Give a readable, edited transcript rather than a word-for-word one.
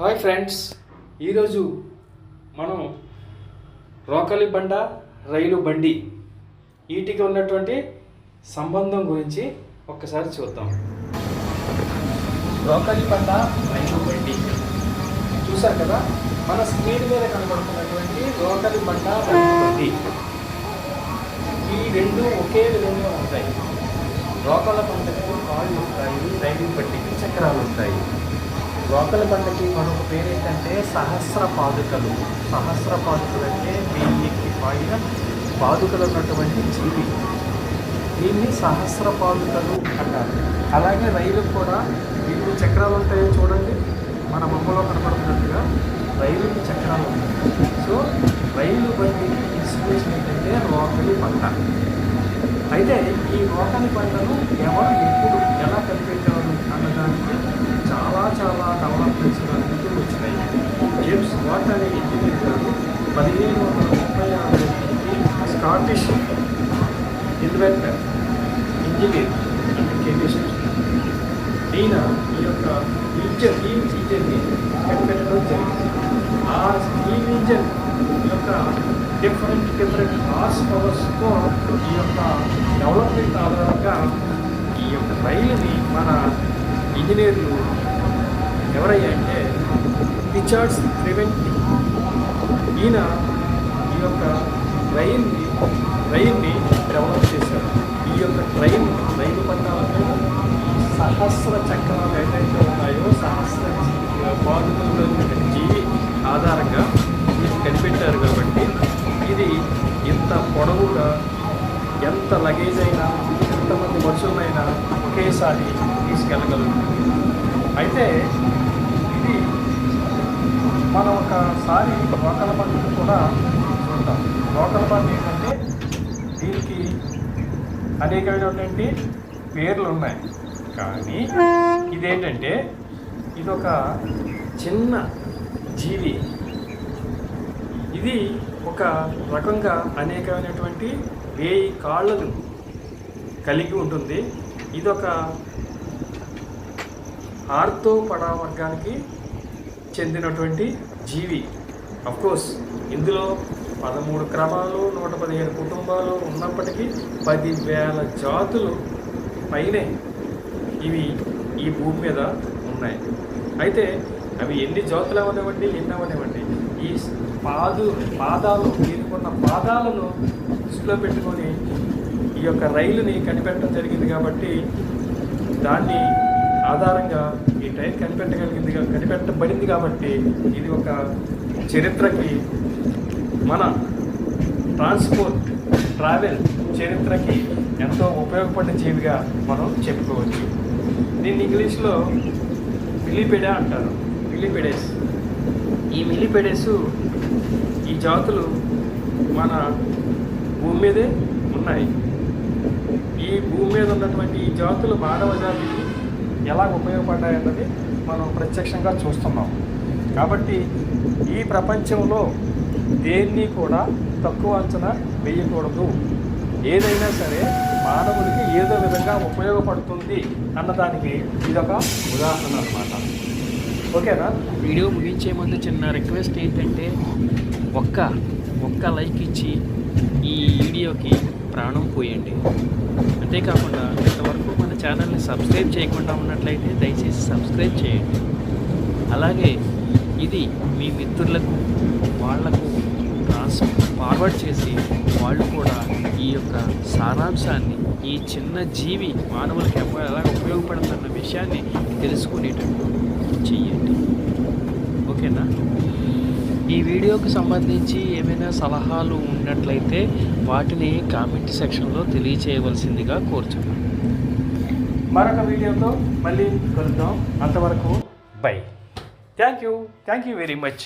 Hi friends, ఈరోజు మనం రోకలి బండ రైలు బండి వీటికి ఉన్నటువంటి సంబంధం గురించి ఒక్కసారి చూద్దాం. రోకలి బండ రైలు బండి చూసారు కదా, మన స్క్రీన్ మీద కనబడుతున్నటువంటి రోకలి బండ రైలు బండి ఈ రెండు ఒకే విధంగా ఉంటాయి. రోకల బండకు కాళ్ళు ఉంటాయి, రైలు బండికి చక్రాలు ఉంటాయి. రోకలి బండకి మరొక పేరు ఏంటంటే సహస్ర పాదుకలు. సహస్ర పాదుకలు అంటే 1000కి పైన పాదుకలు ఉన్నటువంటి జీవి, దీన్ని సహస్ర పాదుకలు అంటారు. అలాగే రైలు కూడా ఎన్ని చక్రాలు ఉంటాయో చూడండి, మన బొమ్మలో కనపడుతున్నట్టుగా రైలుకి చక్రాలు ఉంటాయి. సో రైలు బండికి ఇన్స్పిరేషన్ ఏంటంటే రోకలి బండ. అయితే ఈ రోకలి బండను ఎవరు ఎప్పుడు ఎలా కనిపెట్టారు అన్నదానికి చాలా డెవలప్మెంట్స్ ముందుకు వచ్చినాయి. జేమ్స్ వాట్ అనే ఇంజనీర్ గారు 1736 Scottish inventor, engineer and chemist, ఈయన ఈ యొక్క ఇంజన్ని కనిపెట్టడం జరిగింది. ఆ స్టీమ్ ఇంజన్ యొక్క డిఫరెంట్ హార్స్ పవర్స్తో ఈ యొక్క డెవలప్మెంట్ ఆధారంగా ఈ యొక్క రైలుని మన ఇంజనీర్లు ఎవరయ్యాయంటే రిచర్డ్ ట్రెవెంటీ, ఈయన ఈ యొక్క రైల్ని డెవలప్ చేశారు. ఈ యొక్క రైలు పట్టాలపై సహస్ర చక్రాలు ఏదైతే ఉన్నాయో, సహస్ర పాదుకల్లో జీవి ఆధారంగా ఇది కనిపెట్టారు. కాబట్టి ఇది ఇంత పొడవుగా ఎంత లగేజ్ అయినా, ఎంతమంది మనుషులైనా ఒకేసారి తీసుకెళ్ళగలుగుతుంది. అయితే ఇది మనం ఒకసారి రోకల బండిని కూడా చూద్దాం. రోకల బండి ఏంటంటే దీనికి అనేకమైనటువంటి పేర్లు ఉన్నాయి, కానీ ఇదేంటంటే ఇదొక చిన్న జీవి. ఇది ఒక రకంగా అనేకమైనటువంటి 1000 కాళ్ళను కలిగి ఉంటుంది. ఇదొక ఆర్థోపడా వర్గానికి చెందినటువంటి జీవి. అఫ్కోర్స్ ఇందులో 13 క్రమాలు, 115 కుటుంబాలు ఉన్నప్పటికీ 10,000 జాతులు పైనే ఇవి ఈ భూమి మీద ఉన్నాయి. అయితే అవి ఎన్ని జాతులు అవనివ్వండి, ఎన్ని అవనివ్వండి, ఈ పాదాలు దీనికున్న పాదాలను దృష్టిలో పెట్టుకొని ఈ యొక్క రైలుని కనిపెట్టడం జరిగింది. కాబట్టి దాన్ని ఆధారంగా ఈ ట్రైన్ కనిపెట్టబడింది. కాబట్టి ఇది ఒక చరిత్రకి, మన ట్రావెల్ చరిత్రకి ఎంతో ఉపయోగపడిన జీవిగా మనం చెప్పుకోవచ్చు. దీన్ని ఇంగ్లీష్లో మిలిపెడా అంటారు, మిలిపెడేస్. ఈ మిలిపెడేస్ ఈ జాతులు మన భూమి మీదే ఉన్నాయి. ఈ భూమి మీద ఉన్నటువంటి ఈ జాతులు మానవ జాతికి ఎలా ఉపయోగపడ్డాయన్నది మనం ప్రత్యక్షంగా చూస్తున్నాం. కాబట్టి ఈ ప్రపంచంలో దేన్ని కూడా తక్కువ అంచనా వేయకూడదు. ఏదైనా సరే మానవుడికి ఏదో విధంగా ఉపయోగపడుతుంది అన్నదానికి ఇదొక ఉదాహరణ అన్నమాట. ఓకేనా? వీడియో ముగించే ముందు చిన్న రిక్వెస్ట్ ఏంటంటే ఒక్క లైక్ ఇచ్చి ఈ వీడియోకి ప్రాణం పోయండి. అంతేకాకుండా ఇంతవరకు మన ఛానల్ని సబ్స్క్రైబ్ చేయకుండా ఉన్నట్లయితే దయచేసి సబ్స్క్రైబ్ చేయండి. అలాగే ఇది మీ మిత్రులకు వాళ్లకు ఫార్వర్డ్ చేసి వాళ్ళు కూడా ఈ యొక్క సారాంశాన్ని, ఈ చిన్న జీవి మానవులకు ఎలా ఉపయోగపడుతున్న విషయాన్ని తెలుసుకునేటట్టు చెయ్యండి. ఓకేనా? ఈ వీడియోకి సంబంధించి ఏమైనా సలహాలు ఉన్నట్లయితే వాటిని కామెంట్ సెక్షన్లో తెలియచేయవలసిందిగా కోరుచున్నాను. మరొక వీడియోతో మళ్ళీ కలుద్దాం. అంతవరకు by. Thank you very much.